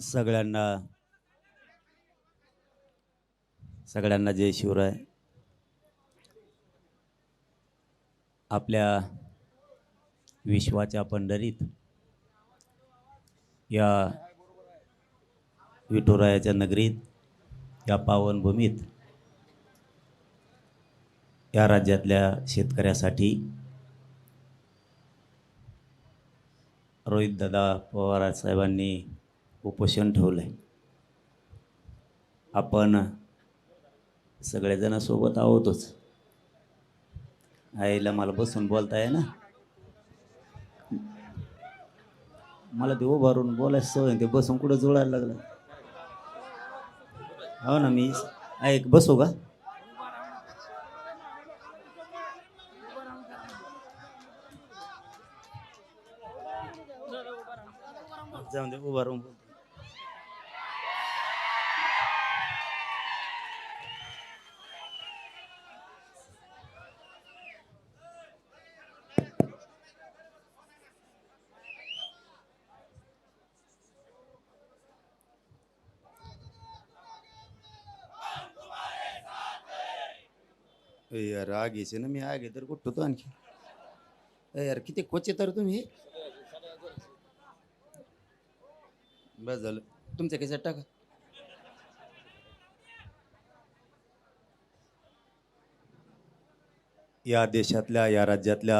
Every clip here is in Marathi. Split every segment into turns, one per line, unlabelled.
सगळ्यांना सगळ्यांना जय शिवराय. आपल्या विश्वाच्या पंढरीत या विठुरायाच्या नगरीत या पावनभूमीत या राज्यातल्या शेतकऱ्यासाठी रोहितदादा पवार साहेबांनी उपोषण ठेवलं आहे. आपण सगळेजण सोबत आहोतच. आईला मला बसून बोलता आहे ना, मला ते उभारून बोलायचं सवय, ते बसून कुठं जुळायला लागलं. हो ना, मी ऐक बसू का? जाऊन दे, उभा राहून बोल. यार आग यायचे ना, मी आग आहे तर कुठतो आणखी. यार किती कोचे तर तुम्ही. बस झालं, तुमच्या कशात टाका. या देशातल्या या राज्यातल्या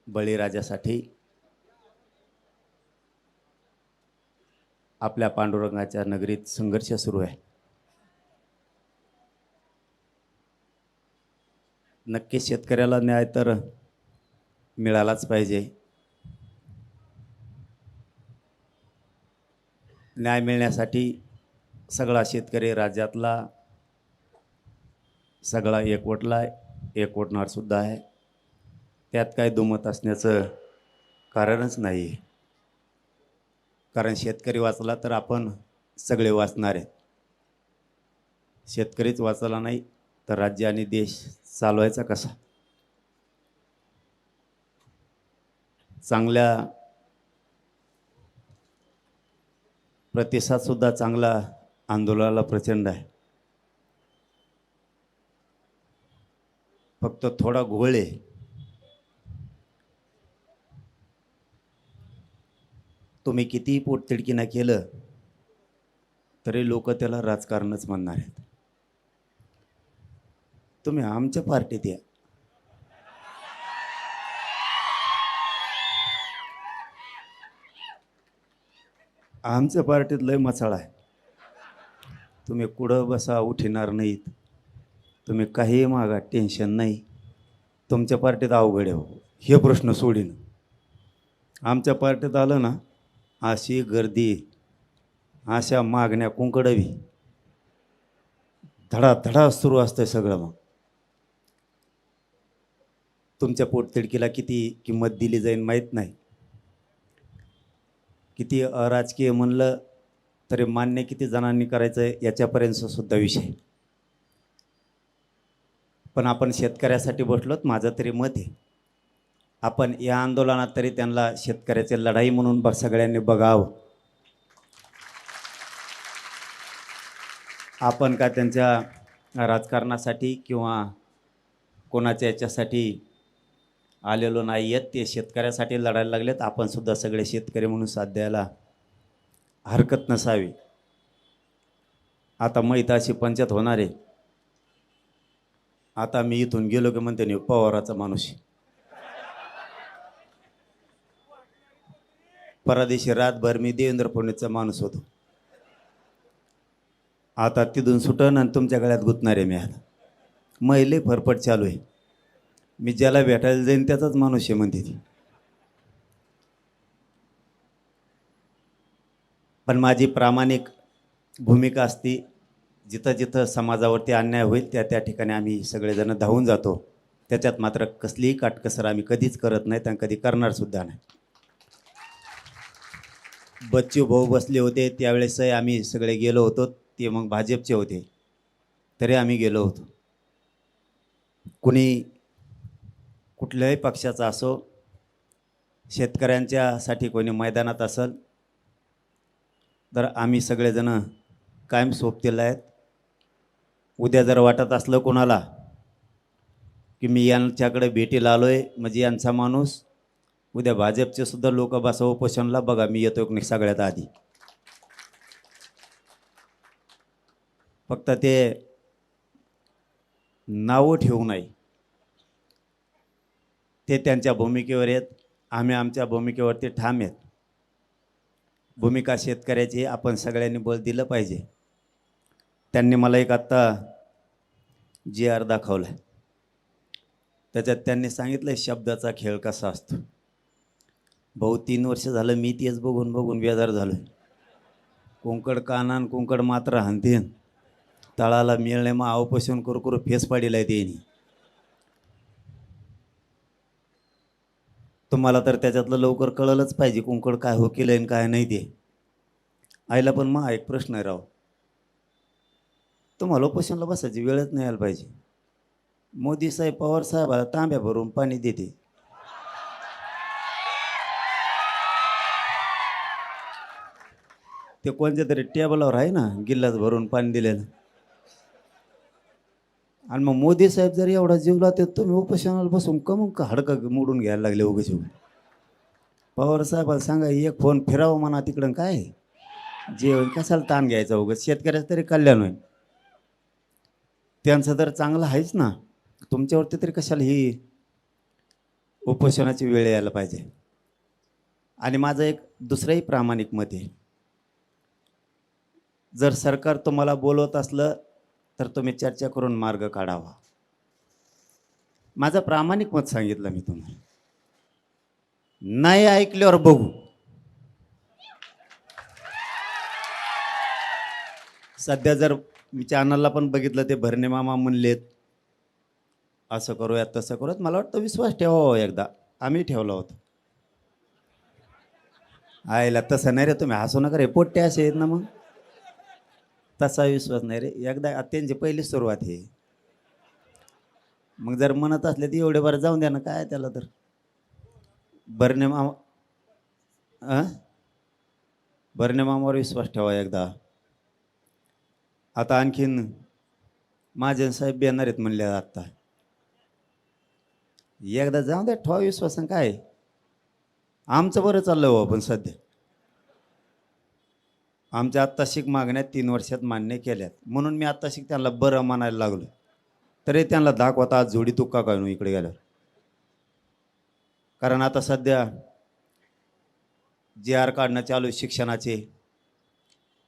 बळीराजासाठी आपल्या पांडुरंगाच्या नगरीत संघर्ष सुरू आहे. नक्की शेतकऱ्याला न्याय तर मिळालाच पाहिजे. न्याय मिळण्यासाठी सगळा शेतकरी राज्यातला सगळा एकवटला, एकवटणार सुद्धा आहे. त्यात काय दुमत असण्याचं कारणच नाही आहे. कारण शेतकरी वाचला तर आपण सगळे वाचणार आहेत. शेतकरीच वाचला नाही तर राज्य आणि देश चालवायचा कसा? चांगल्या प्रतिसाद सुद्धा चांगला आंदोलनाला प्रचंड आहे. फक्त थोडा घोळ आहे. तुम्ही कितीही पोटतिडकीनं केलं तरी लोक त्याला राजकारणच म्हणणार आहेत. तुम्ही आमच्या पार्टीत या. आमच्या पार्टीत लय मसाळा आहे. तुम्ही कुठं बसा उठणार नाहीत. तुम्ही काही मागा, टेन्शन नाही. तुमच्या पार्टीत अवघड आहे हो, हे प्रश्न सोडीन. आमच्या पार्टीत आलं ना, अशी गर्दी, अशा मागण्या कुंकडवी, धडाधडा सुरू असतं सगळं. मग तुमच्या पोटतिडकीला किती किंमत दिली जाईल माहीत नाही. किती अराजकीय म्हणलं तरी मान्य किती जणांनी करायचं याच्यापर्यंत सुद्धा विषय. पण आपण शेतकऱ्यासाठी बसलोत. माझं तरी मत आहे, आपण या आंदोलनात तरी त्यांना शेतकऱ्याची लढाई म्हणून सगळ्यांनी बघावं. आपण का त्यांच्या राजकारणासाठी किंवा कोणाच्या याच्यासाठी आलेलो नाही आहेत. ते शेतकऱ्यासाठी लढायला लागलेत. आपण सुद्धा सगळे शेतकरी म्हणून साथ द्यायला हरकत नसावी. आता मैताशी पंचायत होणार आहे. आता मी इथून गेलो की म्हणते नाही पवाराचा माणूस. परदेशी रातभर मी देवेंद्र फडणवीसचा माणूस होतो. आता तिथून सुटन आणि तुमच्या गळ्यात गुंतणार आहे मी. आता महिले फरफट चालू आहे. मी ज्याला भेटायला जाईन त्याचाच माणूस आहे म्हणते ती. पण माझी प्रामाणिक भूमिका असती, जिथं जिथं समाजावरती अन्याय होईल त्या त्या ठिकाणी आम्ही सगळेजण धावून जातो. त्याच्यात मात्र कसलीही काटकसर आम्ही कधीच करत नाहीत आणि कधी करणार सुद्धा नाही. बच्चू भाऊ बसले होते त्यावेळेसही आम्ही सगळे गेलो होतो. ते मग भाजपचे होते तरी आम्ही गेलो होतो. कुणी कुठल्याही पक्षाचा असो, शेतकऱ्यांच्यासाठी कोणी मैदानात असेल तर आम्ही सगळेजण कायम सोबतीला आहेत. उद्या जर वाटत असलं कोणाला की मी यांच्याकडे भेटीला आलो आहे म्हणजे यांचा माणूस, उद्या भाजपचे सुद्धा लोक बसा उपोषणला, बघा मी येतो की नाही सगळ्यात आधी. फक्त ते नावं ठेवू नाही, ते त्यांच्या भूमिकेवर आहेत, आम्ही आमच्या भूमिकेवरती ठाम आहेत. भूमिका शेतकऱ्याची आपण सगळ्यांनी बळ दिलं पाहिजे. त्यांनी मला एक आत्ता GR दाखवला आहे, त्याच्यात त्यांनी सांगितलं शब्दाचा खेळ कसा असतो. भाऊ 3 वर्ष झालं मी तेच बघून बघून बेजार झालो. कुंकड कानान कुंकड मात्र हानतीन, तळाला मिळणे मग अवपोषण करू करू फेस पाडीला आहे त्यांनी. तुम्हाला तर त्याच्यातलं लवकर कळलंच पाहिजे कुंकड काय हो केलं आणि काय नाही ते. आईला पण मग एक प्रश्न आहे राव, तुम्हाला उपोषणला बसायची वेळच नाही यायला पाहिजे. मोदी साहेब पवार साहेबाला तांब्या भरून पाणी देते. ते कोणत्या तरी टेबलावर आहे ना गिल्लास भरून पाणी दिलेलं. आणि मग मोदी साहेब जर एवढा जीव लावते तुम्ही उपोषणाला बसून मग हाडकं मोडून घ्यायला लागले उगाच. पवार साहेबाला सांगा एक फोन फिरावं म्हणा तिकडं, काय जे होईल कशाला ताण घ्यायचा उगाच, शेतकऱ्याचं तरी कल्याण होईल. त्यांचं तर चांगलं आहेच ना, तुमच्यावरती तरी कशाला ही उपोषणाची वेळ यायला पाहिजे. आणि माझं एक दुसरंही प्रामाणिक मत आहे, जर सरकार तुम्हाला बोलवत असलं तर तुम्ही चर्चा करून मार्ग काढावा. माझं प्रामाणिक मत सांगितलं मी तुम्हाला. नाही ऐकल्यावर बघू. सध्या जर मी चॅनलला पण बघितलं ते भरणे मामा म्हणलेत असं करूयात तसं करूयात, मला वाटतं विश्वास ठेवावा एकदा. आम्ही ठेवला होता. आयला तसं नाही रे, तुम्ही हसू नका रे, पोट्टे असे आहेत ना, मग तसा विश्वास नाही रे. एकदा त्यांची पहिली सुरुवात आहे, मग जर म्हणत असले तर एवढे बरं जाऊन द्या ना, काय त्याला. तर भरणे मामा भरणे मामावर विश्वास ठेवा एकदा. आता आणखीन महाजन साहेब येणार आहेत म्हणले आत्ता, एकदा जाऊन द्या, ठेवा विश्वास. काय आमचं बरं चाललं हो, पण सध्या आमच्या आत्ताशिक मागण्या 3 वर्षात मान्य केल्यात, म्हणून मी आत्ताशिक त्यांना बरं म्हणायला लागलो. तरी त्यांना दाखवता आज जोडी तुक्का काय इकडे गेल्यावर. कारण आता सध्या GR काढणं चालू आहे शिक्षणाचे,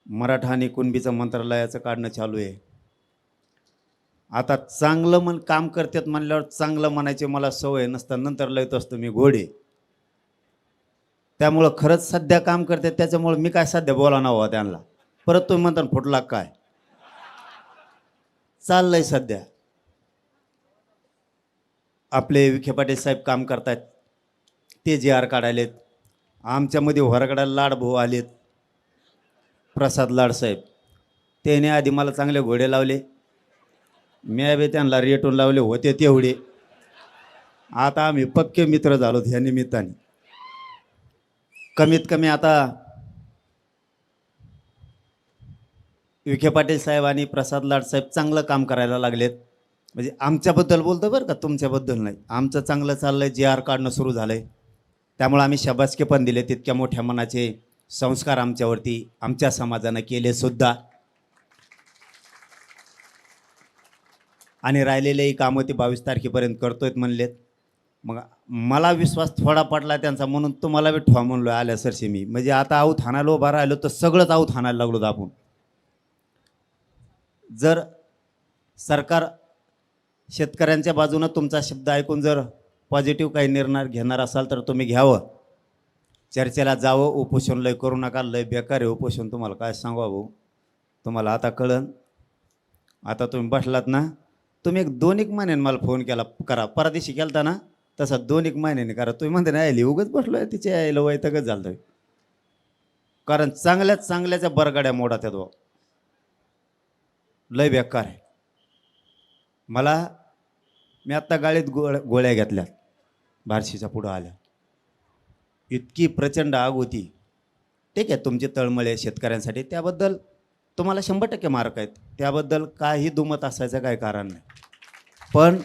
मराठा आणि कुणबीचं मंत्रालयाचं काढणं चालू आहे. आता चांगलं काम करतात म्हणल्यावर चांगलं म्हणायचे मला सवय नसतं, नंतर लयत असतो मी घोडे. त्यामुळं खरंच सध्या काम करतात, त्याच्यामुळं मी काय सध्या बोला नव्हा त्यांना. परत तुम्ही म्हणता फुटला काय चाललंय. सध्या आपले विखे पाटील साहेब काम करतायत, ते GR काढायलेत. आमच्यामध्ये होरगडाला लाडभाऊ आलेत, प्रसाद लाडसाहेब. त्याने आधी मला चांगले घोडे लावले, मी बी त्यांना रेटून लावले होते तेवढे. आता आम्ही पक्के मित्र झालो ह्या निमित्ताने. कमीत कमी आता विखे पाटील साहेब आणि प्रसाद लाडसाहेब चांगलं काम करायला लागलेत. म्हणजे आमच्याबद्दल बोलतो बरं का, तुमच्याबद्दल नाही. आमचं चांगलं चाललंय, GR काढणं सुरू झालंय. त्यामुळे आम्ही शाबासकी पण दिले. तितक्या मोठ्या मनाचे संस्कार आमच्यावरती आमच्या समाजानं केले सुद्धा. आणि राहिलेलेही कामं ते 22 तारखेपर्यंत करतोयत म्हणलेत. मग मला विश्वास थोडा पडला त्यांचा, म्हणून तुम्हाला बी ठेवा म्हणलो आल्या सरशी मी. म्हणजे आता आऊत हाणायला उभा राहिलो तर सगळंच आऊत हाणायला लागलो आपण. जर सरकार शेतकऱ्यांच्या बाजूनं तुमचा शब्द ऐकून जर पॉझिटिव्ह काही निर्णय घेणार असाल तर तुम्ही घ्यावं, चर्चेला जावं. उपोषण लय करू नका, लय बेकार आहे उपोषण. तुम्हाला काय सांगू भाऊ, तुम्हाला आता कळन. आता तुम्ही बसलात ना, तुम्ही एक 2-1 महिन्याने मला फोन केला करा, परदेशी केलता ना तसा 2-1 महिन्याने करा. तुम्ही म्हणते ना यायला उगच बसलो आहे, तिच्या यायला वैतकच झालं. कारण चांगल्याच्या बरगाड्या मोडा त्या दो लय बेकार आहे. मी आत्ता गाडीत गोळ्या घेतल्या बार्शीच्या पुढं आल्या, इतकी प्रचंड आग होती. ठीक आहे, तुमची तळमळ आहे शेतकऱ्यांसाठी, त्याबद्दल तुम्हाला 100% मार्क आहेत, त्याबद्दल काही दुमत असायचं काही कारण नाही. पण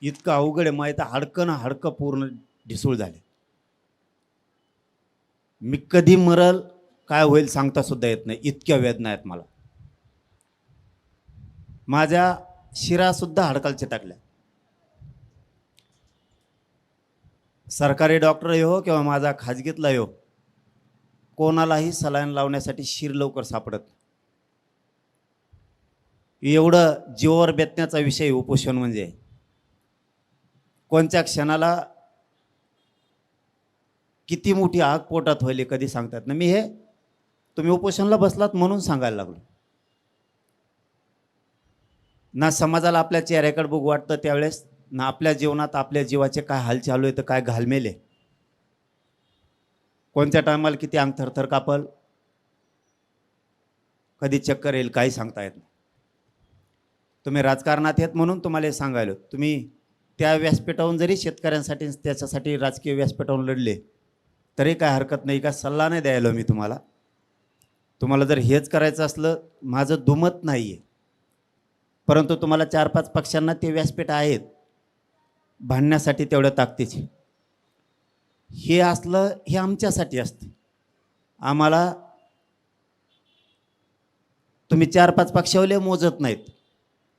इतकं अवघड आहे, माहीत आहे, हाडकं ना हाडकं पूर्ण ढिसूळ झाले. मी कधी मरल काय होईल सांगता सुद्धा येत नाही, इतक्या वेदना आहेत मला. माझ्या शिरासुद्धा हाडकालच्या टाकल्या. सरकारी डॉक्टर हो किंवा माझा खाजगीतला हो, कोणालाही सलाईन लावण्यासाठी शिर लवकर सापडत. एवढं जीवावर बेतण्याचा विषय उपोषण म्हणजे. कोणत्या क्षणाला किती मोठी आग पोटात होईल कधी सांगतात ना. मी हे तुम्ही उपोषणला बसलात म्हणून सांगायला लागलो. ना समाजाला आपल्या चेहऱ्याकडे बघू वाटतं त्यावेळेस, ना आपल्या जीवनात आपल्या जीवाचे काय हाल चालू आहे तर काय घालमेले, कोणत्या टायमाला किती अंग थरथर कापल, कधी चक्कर येईल काही सांगता येत नाही. तुम्ही राजकारणात आहेत म्हणून तुम्हाला हे सांगायलो. तुम्ही त्या व्यासपीठावरून जरी शेतकऱ्यांसाठी त्याच्यासाठी राजकीय व्यासपीठावरून लढले तरी काय हरकत नाही, का सल्ला नाही द्यायला मी तुम्हाला. तुम्हाला जर हेच करायचं असलं, माझं दुमत नाही आहे, परंतु तुम्हाला 4-5 पक्षांना ते व्यासपीठ आहेत भांडण्यासाठी तेवढ्या ताकदीचे. हे असलं हे आमच्यासाठी असतं. आम्हाला तुम्ही 4-5 पक्षावले मोजत नाहीत,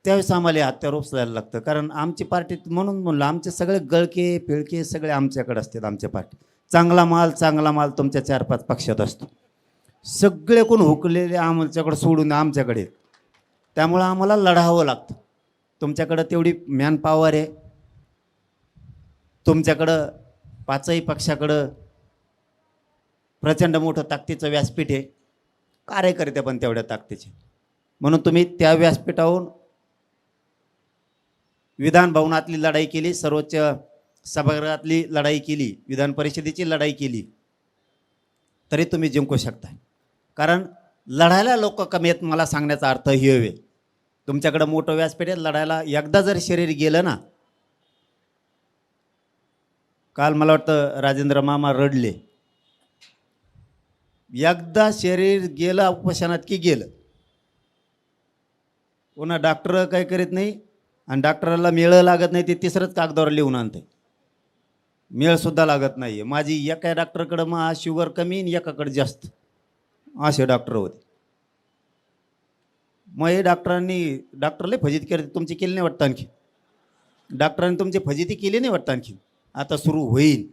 त्यावेळेस आम्हाला हत्यार उपसायला लागतं. कारण आमची पार्टी म्हणून म्हणलं, आमचे सगळे गळके पिळके सगळे आमच्याकडे असतात. आमच्या पार्टी चांगला माल तुमच्या 4-5 पक्षात असतो. सगळे कोण हुकलेले आमच्याकडे सोडून आमच्याकडे, त्यामुळं आम्हाला लढावं लागतं. तुमच्याकडं तेवढी मॅन पॉवर आहे, तुमच्याकडं 5ही पक्षाकडं प्रचंड मोठं ताकदीचं व्यासपीठ आहे, कार्यकर्ते पण तेवढ्या ताकदीचे. म्हणून तुम्ही त्या व्यासपीठावरून विधान भवनातली लढाई केली, सर्वोच्च सभागृहातली लढाई केली, विधान परिषदेची लढाई केली, तरी तुम्ही जिंकू शकता. कारण लढायला लोक कमी आहेत, मला सांगण्याचा अर्थ हे हवे. तुमच्याकडं मोठं व्यासपीठ आहे, लढायला एकदा जर शरीर गेलं ना. काल मला वाटतं राजेंद्र मामा रडले. एकदा शरीर गेलं उपोषणात की गेलं. पुन्हा डॉक्टर काही करीत नाही, आणि डॉक्टराला मेळ लागत नाही, ते तिसरंच कागदावर लिहून आणते. मेळसुद्धा लागत नाही आहे. माझी एका डॉक्टरकडं मग शुगर कमी आणि एकाकडे जास्त, असे डॉक्टर होते. मग हे डॉक्टरला फजिती केली. तुमची केली नाही वाटतं आणखी, डॉक्टरांनी तुमची फजिती केली नाही वाटतं आणखी, आता सुरू होईल.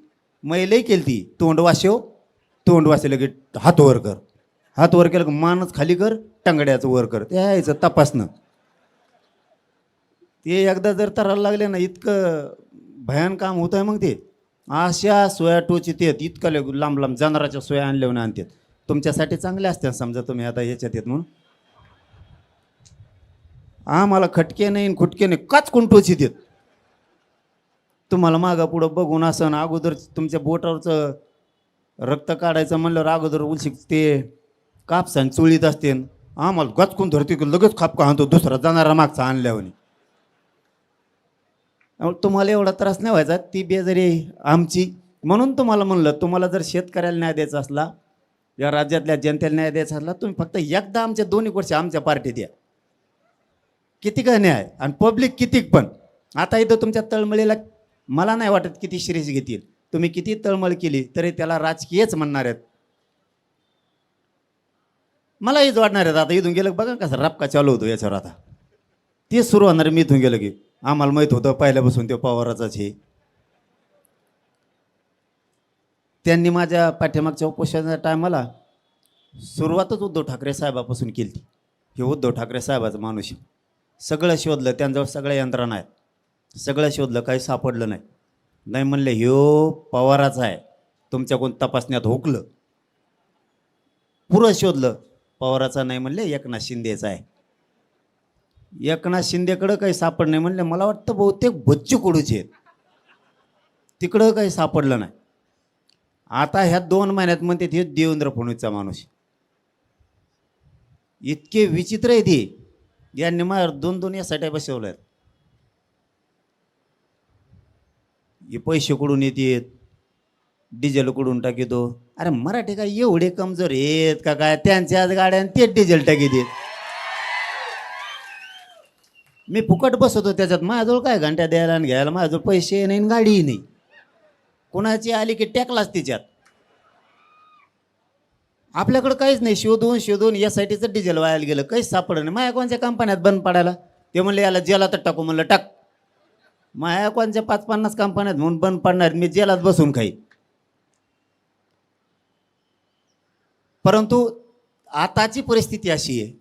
मग लई केली ती, तोंड वासे लगे हात वर कर, हात वर केलं मानच खाली कर, टंगड्याचं वर कर, ते यायचं तपासणं. ते एकदा जर तरायला लागले ना, इतकं भयान काम होतं आहे. मग ते अशा सोया टोचित येत, इतकं लांब लांब जनावराच्या सोया आणल्यावर आणतात. तुमच्यासाठी चांगले असतात समजा, तुम्ही आता ह्याच्यात येत म्हणून. आम्हाला खटके नाही खुटके नाही, काचकून टोचित येत. तुम्हाला मागं पुढं बघून असं ना, अगोदर तुमच्या बोटावरचं रक्त काढायचं म्हणल्यावर अगोदर उलशिक ते कापसान चुळीत असते. आम्हाला गचकून धरते, लगेच खापका आणतो दुसरा जाणारा मागचा आणल्यावर. तुम्हाला एवढा त्रास नाही व्हायचा, ती बेजारी आमची. म्हणून तुम्हाला म्हणलं, तुम्हाला जर शेतकऱ्याला न्याय द्यायचा असला, या राज्यातल्या जनतेला न्याय द्यायचा असला, तुम्ही फक्त एकदा आमच्या दोन्ही वर्ष आमच्या पार्टीत द्या. किती काय न्याय आणि पब्लिक किती पण. आता इथं तुमच्या तळमळीला मला नाही वाटत किती शिरीष घेतील. तुम्ही किती तळमळ केली तरी त्याला राजकीयच म्हणणार आहेत. मला हेच वाटणार आहेत. आता इथून गेलं बघा कसं रपका चालू होतो याच्यावर. आता तेच सुरू होणार. मी इथून गेलं की आम्हाला माहीत होतं पहिल्यापासून ते पवाराचाच हे. त्यांनी माझ्या पाठीमागच्या उपोषणाच्या टायमाला सुरुवातच उद्धव ठाकरे साहेबापासून केली ती. हे उद्धव ठाकरे साहेबाचं माणूस सगळं शोधलं, त्यांच्यावर सगळ्या यंत्रणा आहेत, सगळं शोधलं, काही सापडलं नाही. नाही म्हणले ह्यो पवाराचा आहे, तुमच्याकडून तपासण्यात हुकलं. पुरं शोधलं, पवाराचा नाही म्हणले, एकनाथ शिंदेचा आहे. एकनाथ शिंदेकडं काही सापड नाही म्हणले. मला वाटतं बहुतेक बच्चू कडूचे आहेत, तिकडं काही सापडलं नाही. आता ह्या 2 महिन्यात म्हणते हे देवेंद्र फडणवीसचा माणूस. इतके विचित्र आहे ते. यांनी मला 2-2 यासाठी बसवलं आहेत. हे पैसे कडून येतात, डिझेल कुठून टाकीतो. अरे मराठी काय एवढे कमजोर आहेत का काय? त्यांच्याच गाड्या तेच डिझेल टाकी देत. मी फुकट बसवतो त्याच्यात. माझ्याजवळ काय घंट्या द्यायला आणि घ्यायला, माझ्याजवळ पैसे नाही आणि गाडीही नाही. कोणाची आली की टॅकलाच तिच्यात. आपल्याकडं काहीच नाही. शोधून शोधून एस-आय-टीचं डिझेल वायाला गेलं, काहीच सापडलं नाही. माझ्या कोणत्या कंपन्यात बंद पडायला, ते म्हणले याला जेलात टाकू. म्हणलं टाक. माझ्या कोणत्या 5-50 कंपन्यात म्हणून बंद पडणार, मी जेलात बसून खाईन. परंतु आताची परिस्थिती अशी आहे,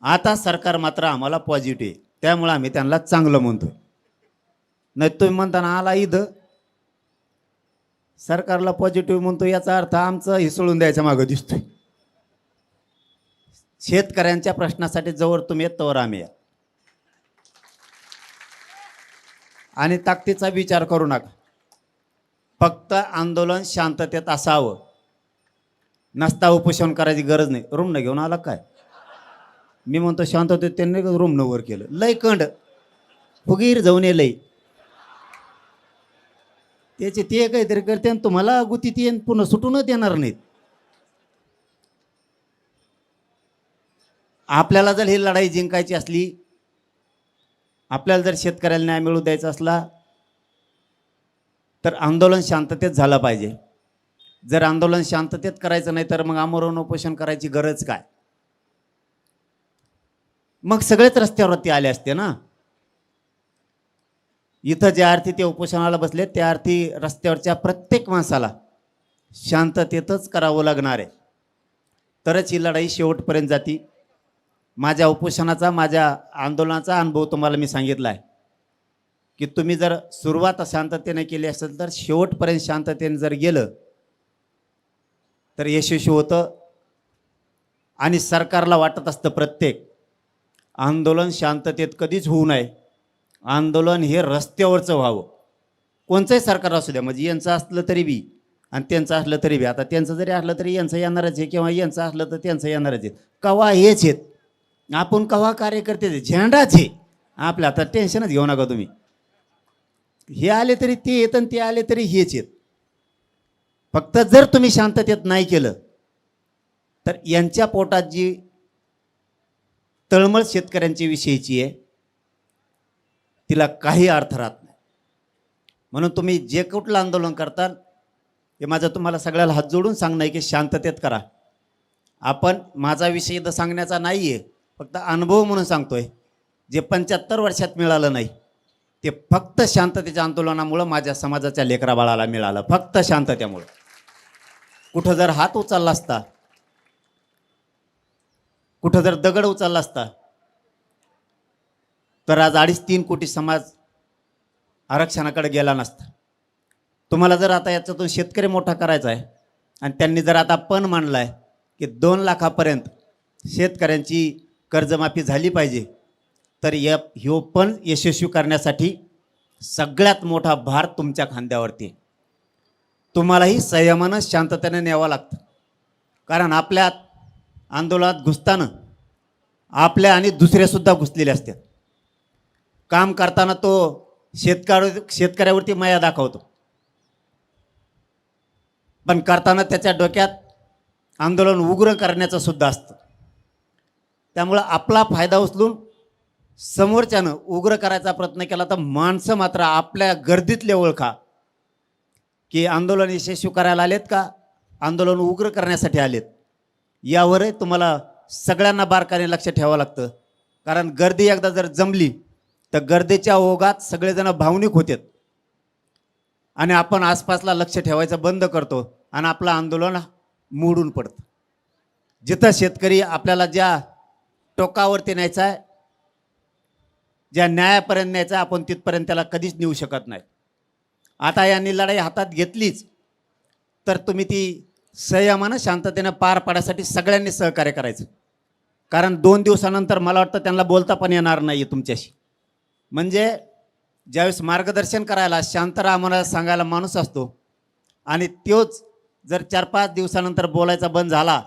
आता सरकार मात्र आम्हाला पॉझिटिव्ह आहे, त्यामुळे आम्ही त्यांना चांगलं म्हणतो. नाही तुम्ही म्हणताना आला इथं सरकारला पॉझिटिव्ह म्हणतो, याचा अर्थ आमचं हिसळून द्यायच्या मागं दिसतोय. शेतकऱ्यांच्या प्रश्नासाठी जवळ तुम्ही येत तोवर आम्ही या. आणि ताकदीचा विचार करू नका. फक्त आंदोलन शांततेत असावं. नसता उपोषण करायची गरज नाही. रूम न घेऊन आला काय? मी म्हणतो शांततेत त्यांनी रूम न वर केलं. लय कंड फुगीर जाऊन लय त्याचे ते काहीतरी करते आणि तुम्हाला गुती ती पुन्हा सुटूनच देणार नाहीत. आपल्याला जर ही लढाई जिंकायची असली, आपल्याला जर शेतकऱ्याला न्याय मिळवून द्यायचा असला, तर आंदोलन शांततेत झालं पाहिजे. जर आंदोलन शांततेत करायचं नाही तर मग आमरण उपोषण करायची गरज काय? मग सगळेच रस्त्यावरती आले असते ना. इथं ज्या अर्थी ते उपोषणाला बसले, त्या अर्थी रस्त्यावरच्या प्रत्येक माणसाला शांततेतच करावं लागणार आहे, तरच ही लढाई शेवटपर्यंत जाती. माझ्या उपोषणाचा, माझ्या आंदोलनाचा अनुभव तुम्हाला मी सांगितला आहे की तुम्ही जर सुरुवात शांततेने केली असेल तर शेवटपर्यंत शांततेने जर गेलं तर यशस्वी होतं. आणि सरकारला वाटत असतं प्रत्येक आंदोलन शांततेत कधीच होऊ नये, आंदोलन हे रस्त्यावरचं व्हावं. कोणचंही सरकार असू द्या, म्हणजे यांचं असलं तरी बी आणि त्यांचं असलं तरी बी. आता त्यांचं जरी असलं तरी यांचं येणारच आहे, किंवा यांचं असलं तर त्यांचं येणारच आहे. कवा हेच आहेत आपण, कवा कार्यकर्ते झेंडाच आहे आपल्या. आता टेन्शनच घेऊ नका तुम्ही. हे आले तरी ते येत आणि ते आले तरी हेच येत. फक्त जर तुम्ही शांततेत नाही केलं तर यांच्या पोटात जी तळमळ शेतकऱ्यांच्या विषयीची आहे तिला काही अर्थ राहत नाही. म्हणून तुम्ही जे कुठलं आंदोलन करताल, हे माझं तुम्हाला सगळ्याला हात जोडून सांगणं आहे की शांततेत करा. आपण माझा विषय इथं सांगण्याचा नाही आहे, फक्त अनुभव म्हणून सांगतोय. जे 75 वर्षात मिळालं नाही ते फक्त शांततेच्या आंदोलनामुळं माझ्या समाजाच्या लेकरा बाळाला मिळालं, फक्त शांततेमुळं. कुठं जर हात उचलला असता, कुठं जर दगड उचलला असता, तर आज 2.5-3 कोटी समाज आरक्षणाकडे गेला नसता. तुम्हाला जर आता याच्यातून शेतकरी मोठा करायचा आहे आणि त्यांनी जर आता पण मांडला आहे की 2 लाखापर्यंत शेतकऱ्यांची कर्जमाफी झाली पाहिजे, तर ह्यो पण यशस्वी करण्यासाठी सगळ्यात मोठा भार तुमच्या खांद्यावरती. तुम्हालाही संयमानं शांततेने न्यावं लागतं. कारण आपल्या आंदोलनात घुसताना आपल्या आणि दुसरेसुद्धा घुसलेले असतात. काम करताना तो शेतकऱ्यावरती माया दाखवतो, पण करताना त्याच्या डोक्यात आंदोलन उग्र करण्याचं सुद्धा असतं. त्यामुळं आपला फायदा उचलून समोरच्यानं उग्र करायचा प्रयत्न केला तर माणसं मात्र आपल्या गर्दीतले ओळखा की आंदोलन यशस्वी करायला आलेत का आंदोलन उग्र करण्यासाठी आलेत. यावरही तुम्हाला सगळ्यांना बारकाने लक्ष ठेवावं लागतं. कारण गर्दी एकदा जर जमली तर गर्दीच्या ओघात सगळेजण भावनिक होतात आणि आपण आसपासला लक्ष ठेवायचं बंद करतो आणि आपलं आंदोलन मोडून पडतं. जिथं शेतकरी आपल्याला ज्या टोकावरती न्यायचा आहे, ज्या न्यायापर्यंत न्यायचा, आपण तिथपर्यंत त्याला कधीच नेऊ शकत नाही. आता यांनी लढाई हातात घेतलीच तर तुम्ही ती संयमानं शांततेनं पार पाडण्यासाठी सगळ्यांनी सहकार्य करायचं. कारण 2 दिवसानंतर मला वाटतं त्यांना बोलता पण येणार नाही तुमच्याशी. म्हणजे ज्यावेळेस मार्गदर्शन करायला शांतरा आम्हाला सांगायला माणूस असतो आणि तोच जर 4-5 दिवसानंतर बोलायचा बंद झाला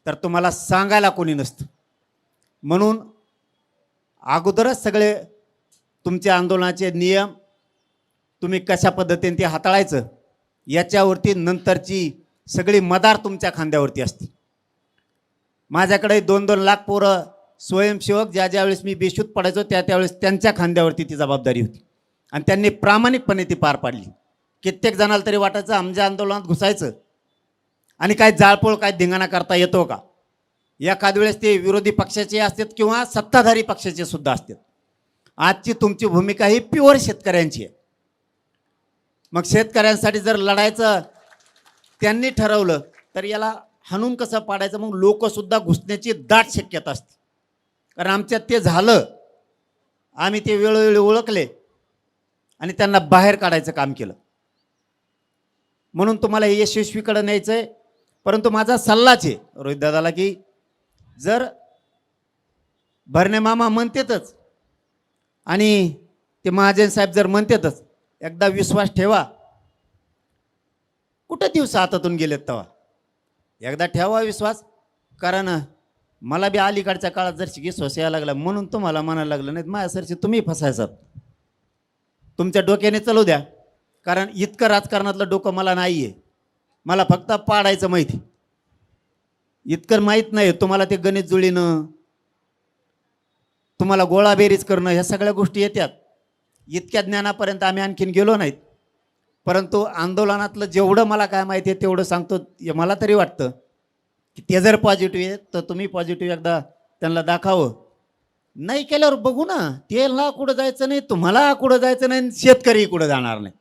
तर तुम्हाला सांगायला कोणी नसतं. म्हणून अगोदरच सगळे तुमच्या आंदोलनाचे नियम तुम्ही कशा पद्धतीने ते हाताळायचं याच्यावरती नंतरची सगळी मदार तुमच्या खांद्यावरती असते. माझ्याकडे 2-2 लाख पोरं स्वयंसेवक ज्यावेळेस मी बेशुद्ध पडायचो त्यावेळेस त्यांच्या खांद्यावरती ती जबाबदारी होती आणि त्यांनी प्रामाणिकपणे ती पार पाडली. कित्येक जणाला तरी वाटायचं आमच्या आंदोलनात घुसायचं आणि काय जाळपोळ काय धिंगाणा करता येतो का. एखाद वेळेस ते विरोधी पक्षाचे असतात किंवा सत्ताधारी पक्षाचे सुद्धा असतात. आजची तुमची भूमिका ही प्युअर शेतकऱ्यांची आहे. मग शेतकऱ्यांसाठी जर लढायचं त्यांनी ठरवलं तर याला हाणून कसं पाडायचं, मग लोकसुद्धा घुसण्याची दाट शक्यता असते. कारण आमच्यात ते झालं, आम्ही ते वेळोवेळी ओळखले आणि त्यांना बाहेर काढायचं काम केलं. म्हणून तुम्हाला हे यशस्वीकडे न्यायचं आहे. परंतु माझा सल्लाच आहे रोहित दादाला की जर भरणे मामा म्हणतेतच आणि ते महाजन साहेब जर म्हणतेतच, एकदा विश्वास ठेवा. कुठं दिवस हातातून गेलेत तेव्हा एकदा ठेवा विश्वास. कारण मला बी अलीकडच्या काळात जर विश्वास यायला लागला म्हणून तुम्हाला म्हणायला लागलं, नाही माझ्यासारखी तुम्ही फसायचात. तुमच्या डोक्याने चालू द्या. कारण इतकं राजकारणातलं डोकं मला नाही आहे. मला फक्त पाडायचं माहिती, इतकं माहीत नाही. तुम्हाला ते गणित जुळीनं, तुम्हाला गोळाबेरीज करणं, ह्या सगळ्या गोष्टी येतात. इतक्या ज्ञानापर्यंत आम्ही आणखीन गेलो नाहीत. परंतु आंदोलनातलं जेवढं मला काय माहिती आहे तेवढं सांगतो. मला तरी वाटतं की ते जर पॉझिटिव्ह आहे तर तुम्ही पॉझिटिव्ह एकदा त्यांना दाखवावं. नाही केल्यावर बघू ना, तेला कुठं जायचं नाही, तुम्हाला कुठं जायचं नाही, शेतकरी कुठं जाणार नाही.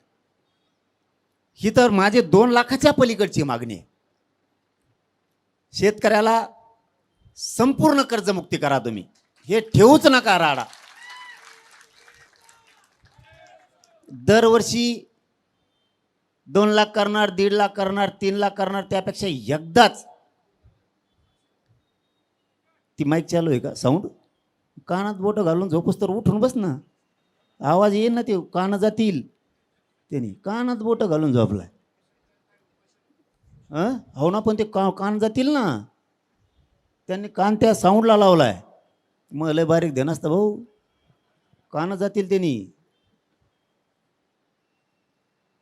ही तर माझे 2 लाखाच्या पलीकडची मागणी आहे. शेतकऱ्याला संपूर्ण कर्जमुक्ती करा तुम्ही, हे ठेवूच नका राडा. दरवर्षी 2 लाख करणार, 1.5 लाख करणार, 3 लाख करणार, त्यापेक्षा एकदाच. ती माईक चालू आहे का? साऊंड कानात बोटं घालून झोपूस तर उठून बस ना, आवाज येईल ना, ते कानं जातील. त्यांनी कानात बोटं घालून झोपलाय. हो ना, पण ते कान जातील ना. त्यांनी कान त्या साऊंडला लावलाय. मग लय बारीक ध्यान असतं भाऊ, कानं जातील त्यांनी.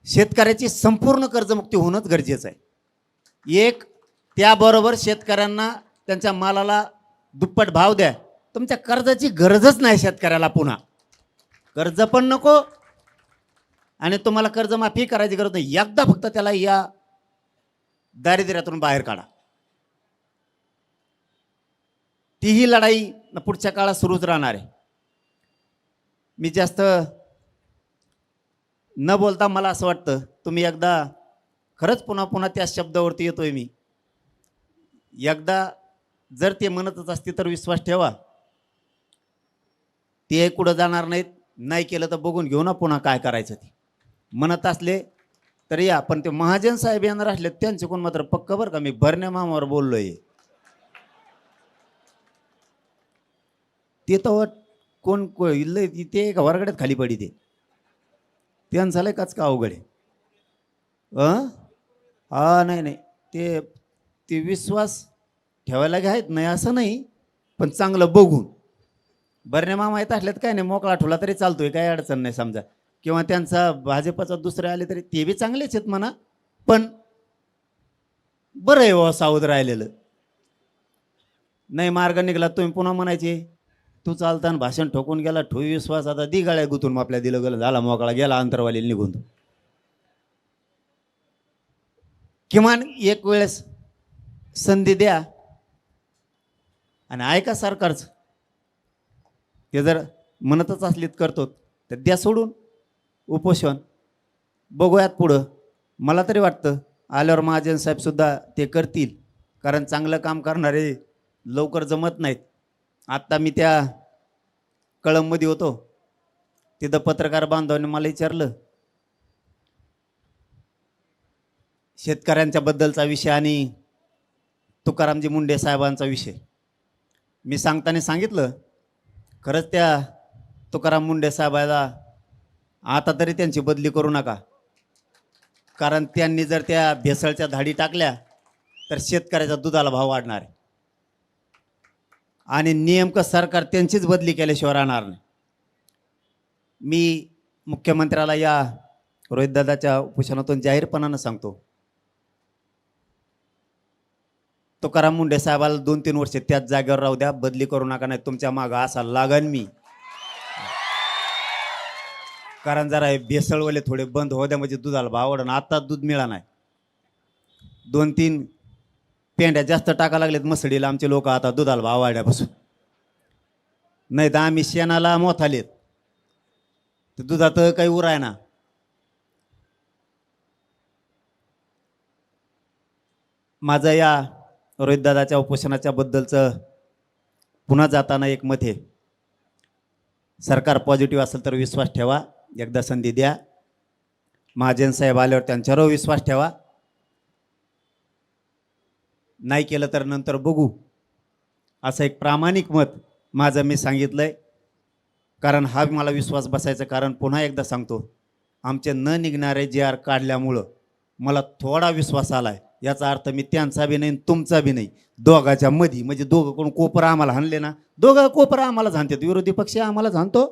शेतकऱ्याची संपूर्ण कर्जमुक्ती होणंच गरजेचं आहे. एक, त्याबरोबर शेतकऱ्यांना त्यांच्या मालाला दुप्पट भाव द्या. तुमच्या कर्जाची गरजच नाही शेतकऱ्याला, पुन्हा कर्ज पण नको आणि तुम्हाला कर्जमाफी करायची गरज नाही. एकदा फक्त त्याला या दारिद्र्यातून बाहेर काढा. तीही लढाई पुढच्या काळात सुरूच राहणार आहे. मी जास्त न बोलता मला असं वाटतं तुम्ही एकदा खरंच पुन्हा पुन्हा त्या शब्दावरती येतोय मी, एकदा जर ते म्हणतच असते तर विश्वास ठेवा ते कुठं जाणार नाहीत. नाही केलं तर बघून घेऊ ना पुन्हा काय करायचं ते. म्हणत असले तर या, पण ते महाजन साहेब येणार असले त्यांचे कोण मात्र पक्क बरं का, मी भरण्या मामावर बोललोय. ते तर कोण इल्ल ते का वर्गड्यात खाली पडी ते त्यांचं लय काच का अवघड आहे. नाही नाही, ते विश्वास ठेवायला आहेत नाही असं नाही, पण चांगलं बघून. भरणे मामा येत असल्यात काय नाही, मोकळा ठेवला तरी चालतोय, काही अडचण नाही समजा. किंवा त्यांचा भाजपचा दुसरे आले तरी ते बी चांगलेच आहेत म्हणा, पण बरं आहे व सावध राहिलेलं. नाही मार्ग निघाला तुम्ही पुन्हा म्हणायचे तू चालताना भाषण ठोकून गेला, ठोई विश्वास आता दी गाळ्या गुतून आपल्या दिलं गेलं, झाला मोकळा गेला अंतरवाली निघून. किमान एक वेळेस संधी द्या आणि ऐका सरकारचं. ते जर म्हणतच असलीत करतो तर द्या सोडून उपोषण, बघूयात पुढं. मला तरी वाटतं आल्यावर महाजन साहेबसुद्धा ते करतील, कारण चांगलं काम करणारे लवकर जमत नाहीत. आत्ता मी त्या कळंबमध्ये होतो, तिथं पत्रकार बांधवांनी मला विचारलं शेतकऱ्यांच्या बद्दलचा विषय आणि तुकारामजी मुंडे साहेबांचा विषय. मी सांगताना सांगितलं खरंच त्या तुकाराम मुंडे साहेबाला आता तरी त्यांची बदली करू नका, कारण त्यांनी जर त्या भेसळच्या धाडी टाकल्या तर शेतकऱ्याच्या दुधाला भाव वाढणार आहे आणि नेमकं सरकार त्यांचीच बदली केल्याशिवाय राहणार नाही. मी मुख्यमंत्र्याला या रोहितदादाच्या उपोषणातून जाहीरपणानं सांगतो, तुकाराम मुंडे साहेबाला 2-3 वर्ष त्याच जागेवर राहू द्या, बदली करू नका, नाही तुमच्या मागं असा लागन मी. कारण जरा हे भेसळवाले थोडे बंद होऊ द्या, म्हणजे दुधाला भाव वाढन. आता दूध मिळा नाही, 2-3 पेंड्या जास्त टाका लागलेत मसडीला आमचे लोक आता दुधाला भाव वाढल्यापासून. नाही तर आम्ही शेणाला मोथालेत, तर दुधात काही उराय ना. माझं या रोहितदादाच्या उपोषणाच्या बद्दलचं पुन्हा जाताना एक मत आहे, सरकार पॉझिटिव्ह असेल तर विश्वास ठेवा, एकदा संधी द्या. महाजन साहेब आल्यावर त्यांच्यावर विश्वास ठेवा, नाही केलं तर नंतर बघू, असं एक प्रामाणिक मत माझं मी सांगितलंय. कारण हा मला विश्वास बसायचं कारण पुन्हा एकदा सांगतो, आमचे न निघणारे JR काढल्यामुळं मला थोडा विश्वास आलाय. याचा अर्थ मी त्यांचा बी नाही तुमचा बी नाही, दोघाच्या मधी, म्हणजे दोघं कोण कोपरा आम्हाला हाणले ना, दोघं कोपरा आम्हाला झाणतात, विरोधी पक्ष आम्हाला झाणतो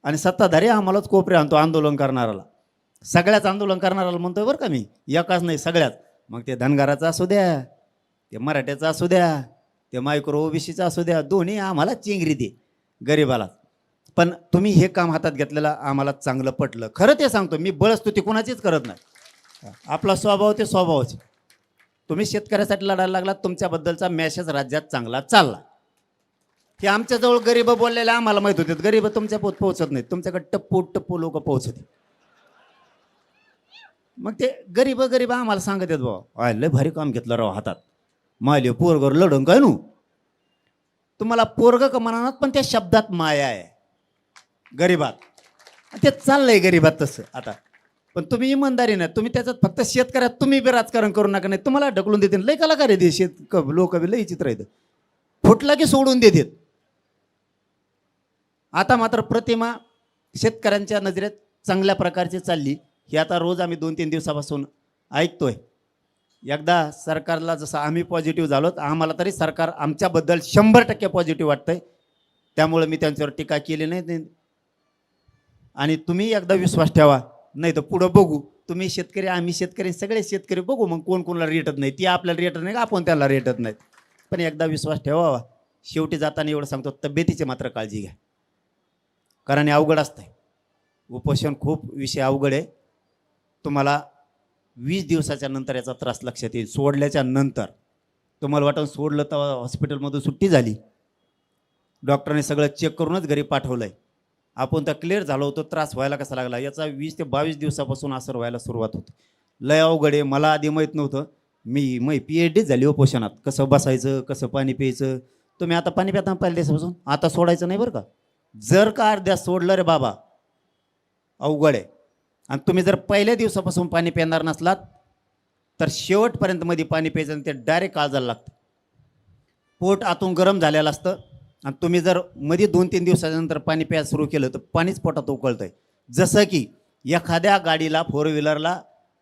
आणि सत्ताधारी आम्हालाच कोपरे आणतो. आंदोलन करणाराला, सगळ्याच आंदोलन करणाराला म्हणतोय बरं का मी, एकाच नाही सगळ्याच. मग ते धनगराचा असू द्या, ते मराठ्याचा असू द्या, ते मायक्रो OBCचा असू द्या, दोन्ही आम्हाला चिंगरी दे गरीबाला. पण तुम्ही हे काम हातात घेतलेलं आम्हाला चांगलं पटलं. खरं ते सांगतो, मी बळस्तुती कोणाचीच करत नाही, आपला स्वभाव ते स्वभावच. तुम्ही शेतकऱ्यासाठी लढायला लागलात, तुमच्याबद्दलचा मेसेज राज्यात चांगला चालला. की आमच्याजवळ गरीब बोललेले आम्हाला माहीत होते, गरीब तुमच्या पोहोचत नाहीत, तुमच्याकडे टप्पू लोक पोहोचत. मग ते गरीब आम्हाला सांगत आहेत, बाबा लय भारी काम घेतलं राव हातात, मायले पोरगर लढून काय नू. तुम्हाला पोरग का म्हणणार, पण त्या शब्दात माया आहे गरीबात, ते चाललंय गरीबात तसं आता. पण तुम्ही इमानदारी नाही, तुम्ही त्याच्यात फक्त शेतकऱ्यात तुम्ही बी राजकारण करू नका, नाही तुम्हाला ढकलून देते. लय कलाकार आहे शेत लोक बी लय चित्र आहेत, फुटला की सोडून देतात. आता मात्र प्रतिमा शेतकऱ्यांच्या नजरेत चांगल्या प्रकारची चालली, ही आता रोज आम्ही 2-3 दिवसापासून ऐकतोय. एकदा सरकारला जसं आम्ही पॉझिटिव्ह झालो, आम्हाला तरी सरकार आमच्याबद्दल 100% पॉझिटिव्ह वाटतंय. त्यामुळे मी त्यांच्यावर टीका केली नाही. आणि तुम्ही एकदा विश्वास ठेवा, नाही तर पुढं बघू. तुम्ही शेतकरी, आम्ही शेतकरी, सगळे शेतकरी बघू मग कोण कोणाला रेटत नाही, ती आपल्याला रेटत नाही, आपण त्याला रेटत नाहीत. पण एकदा विश्वास ठेवावा. शेवटी जाताना एवढं सांगतो, तब्येतीची मात्र काळजी घ्या, कारण हे अवघड असतंय. उपोषण खूप विषय अवघड आहे. तुम्हाला 20 दिवसाच्या नंतर याचा त्रास लक्षात येईल. सोडल्याच्या नंतर तुम्हाला वाटून सोडलं तर हॉस्पिटलमधून सुट्टी झाली, डॉक्टरने सगळं चेक करूनच घरी पाठवलंय, आपण तर क्लिअर झालो होतो, त्रास व्हायला कसा लागला. याचा 20 ते 22 दिवसापासून असर व्हायला सुरुवात होते. लय अवघड आहे. मला आधी माहीत नव्हतं. मी PhD झाली उपोषणात, कसं बसायचं, कसं पाणी प्यायचं. तुम्ही आता पाणी पिता पहिल्या दिवसापासून, आता सोडायचं नाही बरं का. जर का अर्ध्या सोडलं रे बाबा, अवघड आहे. आणि तुम्ही जर पहिल्या दिवसापासून पाणी पिणार नसलात तर शेवटपर्यंत मध्ये पाणी प्यायचं आणि ते डायरेक्ट काळजाला लागतं. पोट आतून गरम झालेलं असतं आणि तुम्ही जर मध्ये 2-3 दिवसानंतर पाणी प्यायला सुरू केलं तर पाणीच पोटात उकळतंय. जसं की एखाद्या गाडीला, 4 व्हीलरला,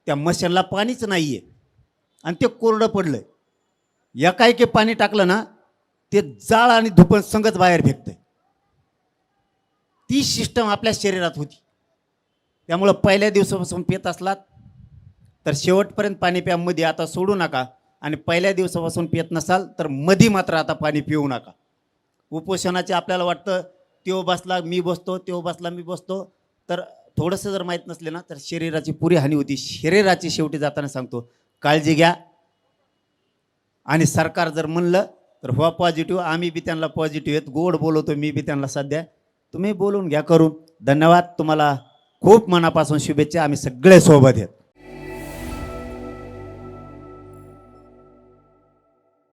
त्या मशीनला पाणीच नाही आहे आणि ते कोरडं पडलं आहे. एकाएकी पाणी टाकलं ना, ते जाळ आणि धुपण संगत बाहेर फेकतंय. ती सिस्टम आपल्या शरीरात होती. त्यामुळं पहिल्या दिवसापासून पित असलात तर शेवटपर्यंत पाणी प्या, मध्ये आता सोडू नका. आणि पहिल्या दिवसापासून पित नसाल तर मध्ये मात्र आता पाणी पिऊ नका. उपोषणाचे आपल्याला वाटतं त्यो बसला मी बसतो, त्यो बसला मी बसतो, तर थोडंसं जर माहीत नसले ना तर शरीराची पुरी हानी होती. शरीराची शेवटी जाताना सांगतो, काळजी घ्या. आणि सरकार जर म्हणलं तर व्हा पॉझिटिव्ह, आम्ही बी त्यांना पॉझिटिव्ह आहेत, गोड बोलवतो मी बी त्यांना सध्या, तुम्ही बोलून घ्या करून. धन्यवाद. तुम्हाला खूप मनापासून शुभेच्छा. आम्ही सगळे सोबत आहेत.